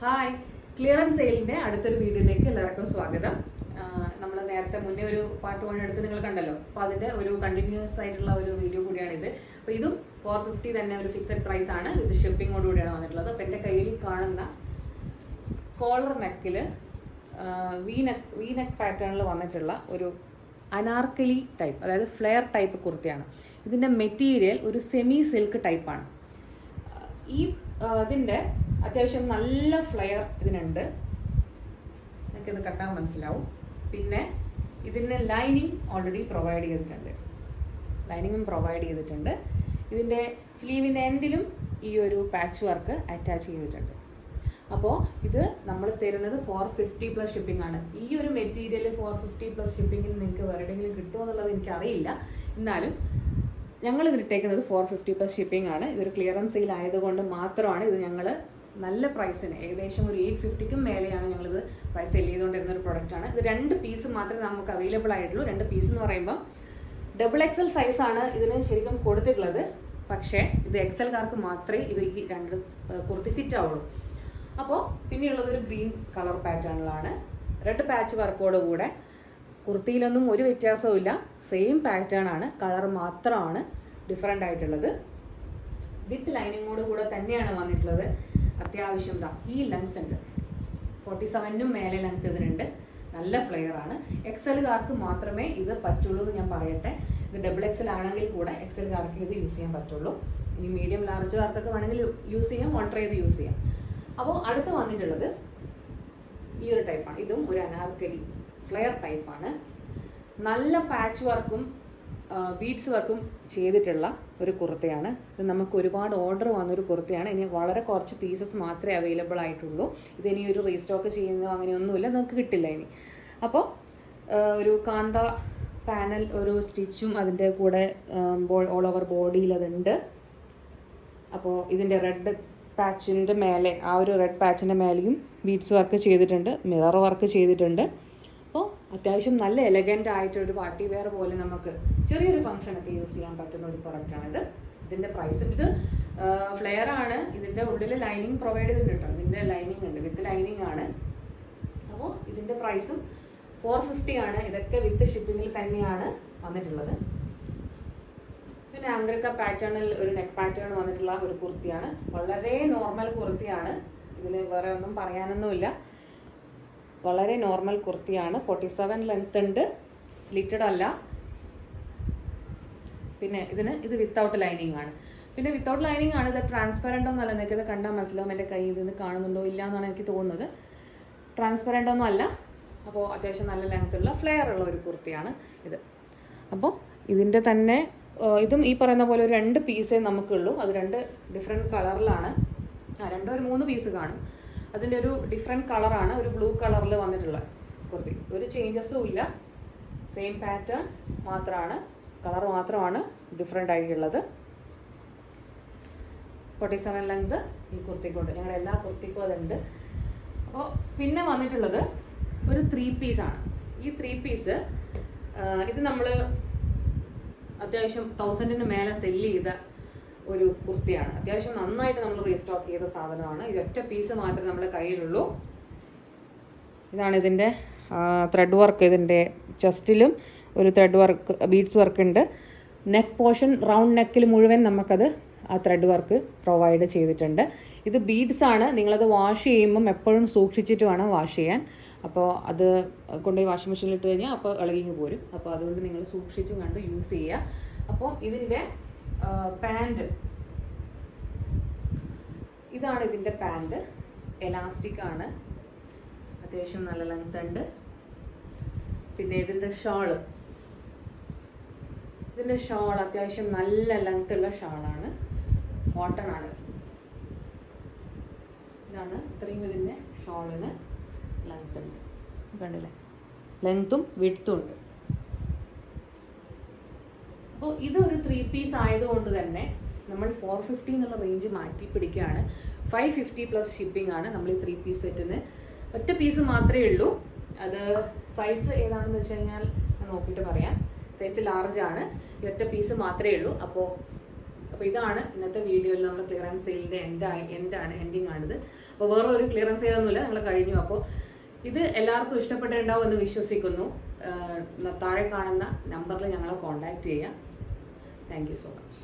Hi, clearance സെയിലിൻ്റെ അടുത്തൊരു വീഡിയോയിലേക്ക് എല്ലാവർക്കും സ്വാഗതം. നമ്മൾ നേരത്തെ മുന്നേ ഒരു പാർട്ട് 1 എടുത്ത് നിങ്ങൾ കണ്ടല്ലോ, അപ്പോൾ അതിൻ്റെ ഒരു കണ്ടിന്യൂസ് ആയിട്ടുള്ള ഒരു വീഡിയോ കൂടിയാണിത്. അപ്പോൾ ഇതും 450 തന്നെ ഒരു ഫിക്സഡ് പ്രൈസ് ആണ്, ഇത് ഷിപ്പിങ്ങോട് കൂടിയാണ് വന്നിട്ടുള്ളത്. അപ്പോൾ എൻ്റെ കയ്യിൽ കാണുന്ന കോളർ നെക്കിൽ വി നെക്ക് പാറ്റേണിൽ വന്നിട്ടുള്ള ഒരു അനാർക്കലി ടൈപ്പ്, അതായത് ഫ്ലെയർ ടൈപ്പ് കുർത്തിയാണ്. ഇതിൻ്റെ മെറ്റീരിയൽ ഒരു സെമി സിൽക്ക് ടൈപ്പാണ്. ഇതിൻ്റെ അത്യാവശ്യം നല്ല ഫ്ലെയർ ഇതിനുണ്ട്, എനിക്കിത് കണ്ടാൽ മനസ്സിലാവും. പിന്നെ ഇതിന് ലൈനിങ് ഓൾറെഡി പ്രൊവൈഡ് ചെയ്തിട്ടുണ്ട്. ഇതിൻ്റെ സ്ലീവിൻ്റെ എൻഡിലും ഈ ഒരു പാച്ച് വർക്ക് അറ്റാച്ച് ചെയ്തിട്ടുണ്ട്. അപ്പോൾ ഇത് നമ്മൾ തരുന്നത് 450 പ്ലസ് ഷിപ്പിംഗ് ആണ്. ഈ ഒരു മെറ്റീരിയൽ 450 പ്ലസ് ഷിപ്പിങ്ങിൽ നിങ്ങൾക്ക് വേറെ എവിടെയെങ്കിലും കിട്ടുമോ എന്നുള്ളത് എനിക്കറിയില്ല. എന്നാലും ഞങ്ങൾ ഇതിട്ടേക്കുന്നത് 450 പ്ലസ് ഷിപ്പിംഗ് ആണ്. ഇതൊരു ക്ലിയറൻസ് സെയിൽ ആയതുകൊണ്ട് മാത്രമാണ് ഇത് ഞങ്ങൾ നല്ല പ്രൈസിന്, ഏകദേശം ഒരു 850ക്കും മേലെയാണ് ഞങ്ങളിത് പ്രൈസ് സെയിൽ ചെയ്തുകൊണ്ടിരുന്ന ഒരു പ്രൊഡക്റ്റാണ്. ഇത് 2 പീസ് മാത്രമേ നമുക്ക് അവൈലബിൾ ആയിട്ടുള്ളൂ. 2 പീസ് എന്ന് പറയുമ്പോൾ XXL സൈസാണ് ഇതിന് ശരിക്കും കൊടുത്തിട്ടുള്ളത്. പക്ഷേ ഇത് XLകാർക്ക് മാത്രമേ ഇത് ഈ 2 കുർത്തി ഫിറ്റ് ആവുള്ളൂ. അപ്പോൾ പിന്നെയുള്ളത് ഒരു ഗ്രീൻ കളർ പാറ്റേണിലാണ്, റെഡ് പാച്ച് വർക്കോട് കൂടെ. കുർത്തിയിലൊന്നും ഒരു വ്യത്യാസവും ഇല്ല, സെയിം പാറ്റേൺ ആണ്, കളർ മാത്രമാണ് ഡിഫറെൻ്റ് ആയിട്ടുള്ളത്. വിത്ത് ലൈനിങ്ങോട് കൂടെ തന്നെയാണ് വന്നിട്ടുള്ളത്. അത്യാവശ്യം ഈ ലെങ്ത് ഉണ്ട്, 47നും മേലെ ലെങ്ത് ഇതിനുണ്ട്. നല്ല ഫ്ലെയർ ആണ്. XLകാർക്ക് മാത്രമേ ഇത് പറ്റുള്ളൂ എന്ന് ഞാൻ പറയട്ടെ. ഇത് XXL ആണെങ്കിൽ കൂടെ XLകാർക്ക് ഇത് യൂസ് ചെയ്യാൻ പറ്റുള്ളൂ. ഇനി മീഡിയം ലാർജുകാർക്കൊക്കെ വേണമെങ്കിൽ യൂസ് ചെയ്യാം, ഓൾട്ടർ ചെയ്ത് യൂസ് ചെയ്യാം. അപ്പോൾ അടുത്ത് വന്നിട്ടുള്ളത് ഈ ഒരു ടൈപ്പാണ്. ഇതും ഒരു അനാർക്കലി ഫ്ലെയർ ടൈപ്പാണ്. നല്ല പാച്ച് വർക്കും ബീഡ്സ് വർക്കും ചെയ്തിട്ടുള്ള ഒരു കുർത്തയാണ്. ഇത് നമുക്ക് ഒരുപാട് ഓർഡർ വന്നൊരു കുർത്തയാണ്. ഇനി വളരെ കുറച്ച് പീസസ് മാത്രമേ അവൈലബിൾ ആയിട്ടുള്ളൂ. ഇതിനി ഒരു റീസ്റ്റോക്ക് ചെയ്യുന്നതോ അങ്ങനെയൊന്നുമില്ല, നമുക്ക് കിട്ടില്ല ഇനി. അപ്പോൾ ഒരു കാന്ത പാനൽ ഒരു സ്റ്റിച്ചും അതിൻ്റെ കൂടെ ഓൾ ഓവർ ബോഡിയിൽ അതുണ്ട്. അപ്പോൾ ഇതിൻ്റെ റെഡ് പാച്ചിൻ്റെ മേലെ, ആ ഒരു റെഡ് പാച്ചിൻ്റെ മേലെയും ബീഡ്സ് വർക്ക് ചെയ്തിട്ടുണ്ട്, മിറർ വർക്ക് ചെയ്തിട്ടുണ്ട്. അപ്പോൾ അത്യാവശ്യം നല്ല എലഗൻ്റ് ആയിട്ടൊരു പാർട്ടി വെയർ പോലെ നമുക്ക് ചെറിയൊരു ഫംഗ്ഷനൊക്കെ യൂസ് ചെയ്യാൻ പറ്റുന്ന ഒരു പ്രൊഡക്റ്റാണിത്. ഇതിൻ്റെ പ്രൈസും, ഇത് ഫ്ലെയർ ആണ്, ഇതിൻ്റെ ഉള്ളിൽ ലൈനിങ് പ്രൊവൈഡ് ചെയ്തിട്ടുണ്ട്. ഇതിൻ്റെ ലൈനിങ് ഉണ്ട്, വിത്ത് ലൈനിങ് ആണ്. അപ്പോൾ ഇതിൻ്റെ പ്രൈസും 450 ആണ്. ഇതൊക്കെ വിത്ത് ഷിപ്പിങ്ങിൽ തന്നെയാണ് വന്നിട്ടുള്ളത്. പിന്നെ ആംഗ്രിക്ക പാറ്റേണിൽ ഒരു നെക്ക് പാറ്റേൺ വന്നിട്ടുള്ള ഒരു കുർത്തിയാണ്. വളരെ നോർമൽ കുർത്തിയാണ്, ഇതിൽ വേറെ ഒന്നും പറയാനൊന്നുമില്ല. വളരെ നോർമൽ കുർത്തിയാണ്. 47 ലെങ്ത് ഉണ്ട്, സ്ലിറ്റഡ് അല്ല. പിന്നെ ഇത് വിത്തൗട്ട് ലൈനിങ് ആണ്. പിന്നെ വിത്തൗട്ട് ലൈനിങ് ആണ്. ഇത് ട്രാൻസ്പെറൻ്റ് ഒന്നും അല്ല, നിങ്ങൾക്ക് ഇത് കണ്ടാൽ മനസ്സിലാവും. എൻ്റെ കൈ ഇതിന് കാണുന്നുണ്ടോ ഇല്ല എന്നാണ് എനിക്ക് തോന്നുന്നത്. ട്രാൻസ്പെറൻ്റ് ഒന്നും അല്ല. അപ്പോൾ അത്യാവശ്യം നല്ല ലെങ്ത് ഉള്ള ഫ്ലെയർ ഉള്ള ഒരു കുർത്തിയാണ് ഇത്. അപ്പോൾ ഇതിൻ്റെ തന്നെ ഇതും ഈ പറയുന്ന പോലെ ഒരു 2 പീസേ നമുക്കുള്ളൂ. അത് 2 ഡിഫറെൻറ്റ് കളറിലാണ്. 2 ഒരു 3 പീസ് കാണും. അതിൻ്റെ ഒരു ഡിഫറെൻറ്റ് കളറാണ്, ഒരു ബ്ലൂ കളറിൽ വന്നിട്ടുള്ള കുർത്തി. ഒരു ചേഞ്ചസും ഇല്ല, സെയിം പാറ്റേൺ മാത്രമാണ്, കളർ മാത്രമാണ് ഡിഫറെൻ്റ് ആയിട്ടുള്ളത്. 47 ലെങ്ത് ഈ കുർത്തിക്കുണ്ട്. ഞങ്ങളുടെ എല്ലാ കുർത്തിക്കും അതുണ്ട്. അപ്പോൾ പിന്നെ വന്നിട്ടുള്ളത് ഒരു 3 പീസാണ്. ഈ 3 പീസ് ഇത് നമ്മൾ അത്യാവശ്യം 1000ന് മേലെ സെല്ല് ചെയ്ത ഒരു കുർത്തിയാണ്. അത്യാവശ്യം നന്നായിട്ട് നമ്മൾ റീസ്റ്റോക്ക് ചെയ്ത സാധനമാണ്. ഇത് ഒറ്റ പീസ് മാത്രമേ നമ്മുടെ കയ്യിലുള്ളൂ. ഇതാണ് ഇതിൻ്റെ ത്രെഡ് വർക്ക്. ഇതിൻ്റെ ചെസ്റ്റിലും ഒരു ത്രെഡ് വർക്ക്, ബീഡ്സ് വർക്ക് ഉണ്ട്. നെക്ക് പോർഷൻ റൗണ്ട് നെക്കിൽ മുഴുവൻ നമുക്കത് ആ ത്രെഡ് വർക്ക് പ്രൊവൈഡ് ചെയ്തിട്ടുണ്ട്. ഇത് ബീഡ്സ് ആണ്. നിങ്ങളത് വാഷ് ചെയ്യുമ്പം എപ്പോഴും സൂക്ഷിച്ചിട്ട് വേണം വാഷ് ചെയ്യാൻ. അപ്പോൾ അത് കൊണ്ടുപോയി വാഷിംഗ് മെഷീനിൽ ഇട്ട് കഴിഞ്ഞാൽ അപ്പോൾ ഇളകി പോരും. അപ്പോൾ അതുകൊണ്ട് നിങ്ങൾ സൂക്ഷിച്ചും കണ്ട് യൂസ് ചെയ്യുക. അപ്പോൾ ഇതിൻ്റെ പാൻറ്, ഇതാണ് ഇതിൻ്റെ പാൻറ്. എലാസ്റ്റിക് ആണ്, അത്യാവശ്യം നല്ല ലെങ്ത് ഉണ്ട്. പിന്നെ ഇതിൻ്റെ ഷോള് അത്യാവശ്യം നല്ല ലെങ്ത് ഉള്ള ഷാളാണ്, കോട്ടൺ ആണ്. ഇതാണ് ഇത്രയും ഇതിൻ്റെ ഷോളിന് ലെങ്ത് ഉണ്ട്, കണ്ടില്ലേ, ലെങ്ത്തും വിഡ്ത്തും ഉണ്ട്. അപ്പോൾ ഇതൊരു 3 പീസ് ആയതുകൊണ്ട് തന്നെ നമ്മൾ 450 എന്നുള്ള റേഞ്ച് മാറ്റി പിടിക്കുകയാണ്. 550 പ്ലസ് ഷിപ്പിംഗ് ആണ് നമ്മൾ ഈ 3 പീസ് സെറ്റിന്. ഒറ്റ പീസ് മാത്രമേ ഉള്ളൂ. അത് സൈസ് ഏതാണെന്ന് വെച്ച് കഴിഞ്ഞാൽ ഞാൻ നോക്കിയിട്ട് പറയാം. സൈസ് ലാർജ് ആണ്. ഈ ഒറ്റ പീസ് മാത്രമേ ഉള്ളൂ. അപ്പോൾ ഇതാണ് ഇന്നത്തെ വീഡിയോയിൽ നമ്മൾ ക്ലിയറൻസ് സെയിലിൻ്റെ എൻഡിങ് ആണിത്. അപ്പോൾ വേറെ ഒരു ക്ലിയറൻസ് ചെയ്തൊന്നുമില്ല, നമ്മൾ കഴിഞ്ഞു. അപ്പോൾ ഇത് എല്ലാവർക്കും ഇഷ്ടപ്പെട്ടിട്ടുണ്ടാവും എന്ന് വിശ്വസിക്കുന്നു. താഴെ കാണുന്ന നമ്പറിൽ ഞങ്ങളെ കോൺടാക്റ്റ് ചെയ്യാം. Thank you so much.